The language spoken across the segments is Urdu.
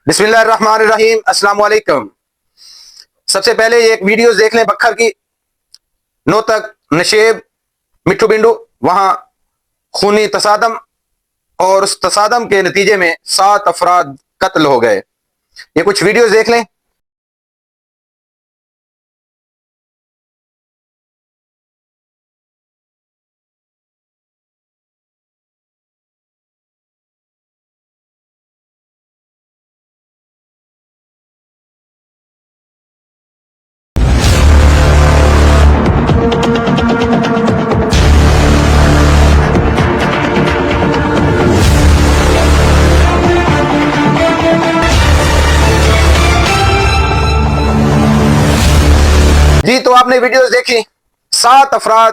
بسم اللہ الرحمن الرحیم۔ السلام علیکم۔ سب سے پہلے یہ ایک ویڈیوز دیکھ لیں بکھر کی، نوتک، نشیب، مٹھو بنڈو، وہاں خونی تصادم، اور اس تصادم کے نتیجے میں 7 افراد قتل ہو گئے۔ یہ کچھ ویڈیوز دیکھ لیں۔ جی تو آپ نے ویڈیوز دیکھی، 7 افراد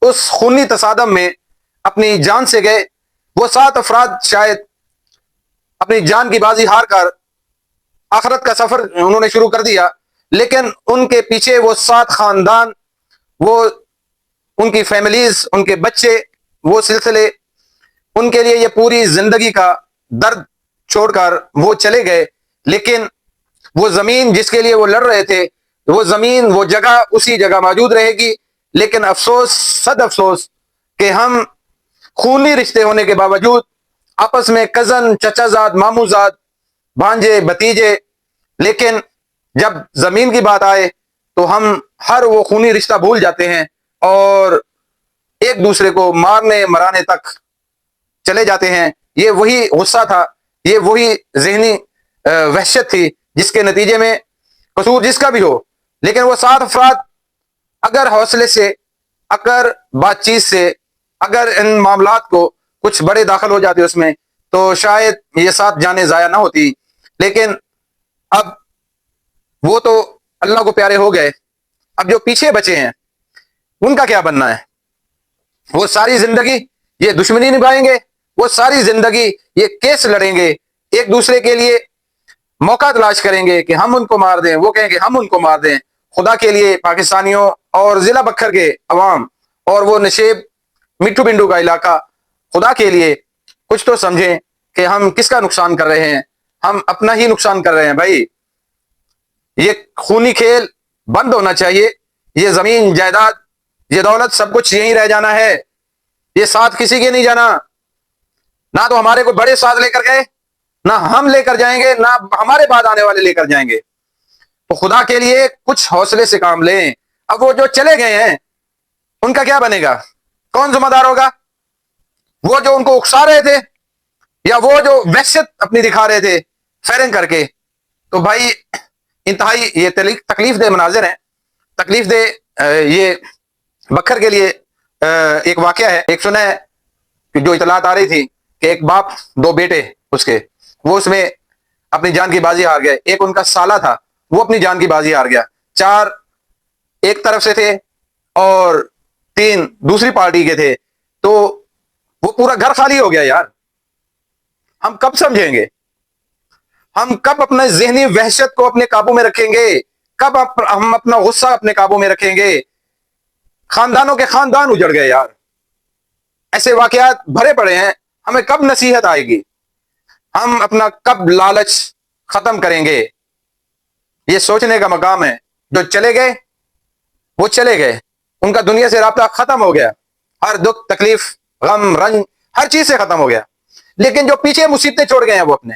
اس خونی تصادم میں اپنی جان سے گئے۔ وہ 7 افراد شاید اپنی جان کی بازی ہار کر آخرت کا سفر انہوں نے شروع کر دیا، لیکن ان کے پیچھے وہ 7 خاندان، وہ ان کی فیملیز، ان کے بچے، وہ سلسلے، ان کے لیے یہ پوری زندگی کا درد چھوڑ کر وہ چلے گئے۔ لیکن وہ زمین جس کے لیے وہ لڑ رہے تھے، وہ زمین، وہ جگہ اسی جگہ موجود رہے گی۔ لیکن افسوس، صد افسوس کہ ہم خونی رشتے ہونے کے باوجود آپس میں کزن، چچا زاد، مامو زاد، بھانجے، بھتیجے، لیکن جب زمین کی بات آئے تو ہم ہر وہ خونی رشتہ بھول جاتے ہیں اور ایک دوسرے کو مارنے مرانے تک چلے جاتے ہیں۔ یہ وہی غصہ تھا، یہ وہی ذہنی وحشت تھی جس کے نتیجے میں قصور جس کا بھی ہو، لیکن وہ 7 افراد اگر حوصلے سے، اگر بات چیت سے، اگر ان معاملات کو کچھ بڑے داخل ہو جاتے اس میں، تو شاید یہ 7 جانیں ضائع نہ ہوتی۔ لیکن اب وہ تو اللہ کو پیارے ہو گئے، اب جو پیچھے بچے ہیں ان کا کیا بننا ہے؟ وہ ساری زندگی یہ دشمنی نبھائیں گے، وہ ساری زندگی یہ کیس لڑیں گے، ایک دوسرے کے لیے موقع تلاش کریں گے کہ ہم ان کو مار دیں، وہ کہیں گے ہم ان کو مار دیں۔ خدا کے لیے پاکستانیوں اور ضلع بکھر کے عوام اور وہ نشیب مٹھو بنڈو کا علاقہ، خدا کے لیے کچھ تو سمجھیں کہ ہم کس کا نقصان کر رہے ہیں۔ ہم اپنا ہی نقصان کر رہے ہیں بھائی۔ یہ خونی کھیل بند ہونا چاہیے۔ یہ زمین، جائیداد، یہ دولت، سب کچھ یہیں رہ جانا ہے۔ یہ ساتھ کسی کے نہیں جانا، نہ تو ہمارے کو بڑے ساتھ لے کر گئے، نہ ہم لے کر جائیں گے، نہ ہمارے بعد آنے والے لے کر جائیں گے۔ تو خدا کے لیے کچھ حوصلے سے کام لیں۔ اب وہ جو چلے گئے ہیں ان کا کیا بنے گا؟ کون ذمہ دار ہوگا؟ وہ جو ان کو اکسا رہے تھے، یا وہ جو وحشت اپنی دکھا رہے تھے فائرنگ کر کے؟ تو بھائی انتہائی یہ تکلیف دہ مناظر ہیں، تکلیف دہ۔ یہ بکھر کے لیے ایک واقعہ ہے، ایک سنا ہے کہ جو اطلاعات آ رہی تھی کہ ایک باپ 2 بیٹے اس کے، وہ اس میں اپنی جان کی بازی ہار گئے۔ ایک ان کا سالہ تھا، وہ اپنی جان کی بازی ہار گیا۔ 4 ایک طرف سے تھے اور 3 دوسری پارٹی کے تھے، تو وہ پورا گھر خالی ہو گیا یار۔ ہم کب سمجھیں گے؟ ہم کب اپنے ذہنی وحشت کو اپنے قابو میں رکھیں گے؟ کب ہم اپنا غصہ اپنے قابو میں رکھیں گے؟ خاندانوں کے خاندان اجڑ گئے یار، ایسے واقعات بھرے پڑے ہیں۔ ہمیں کب نصیحت آئے گی؟ ہم اپنا کب لالچ ختم کریں گے؟ یہ سوچنے کا مقام ہے۔ جو چلے گئے وہ چلے گئے، ان کا دنیا سے رابطہ ختم ہو گیا، ہر دکھ، تکلیف، غم، رنج، ہر چیز سے ختم ہو گیا۔ لیکن جو پیچھے مصیبتیں چھوڑ گئے ہیں وہ اپنے،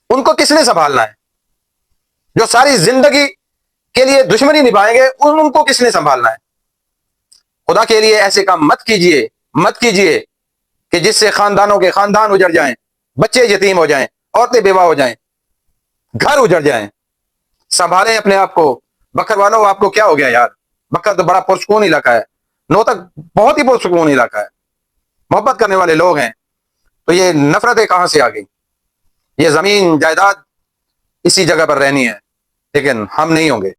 ان کو کس نے سنبھالنا ہے؟ جو ساری زندگی کے لیے دشمنی نبھائیں گے ان کو کس نے سنبھالنا ہے؟ خدا کے لیے ایسے کام مت کیجئے، مت کیجئے کہ جس سے خاندانوں کے خاندان اجڑ جائیں، بچے یتیم ہو جائیں، عورتیں بیوہ ہو جائیں، گھر اجڑ جائیں۔ سنبھالیں اپنے آپ کو۔ بکھر والوں، آپ کو کیا ہو گیا یار؟ بکھر تو بڑا پرسکون علاقہ ہے، نوتک بہت ہی پرسکون علاقہ ہے، محبت کرنے والے لوگ ہیں۔ تو یہ نفرتیں کہاں سے آ گئی؟ یہ زمین، جائیداد اسی جگہ پر رہنی ہے، لیکن ہم نہیں ہوں گے۔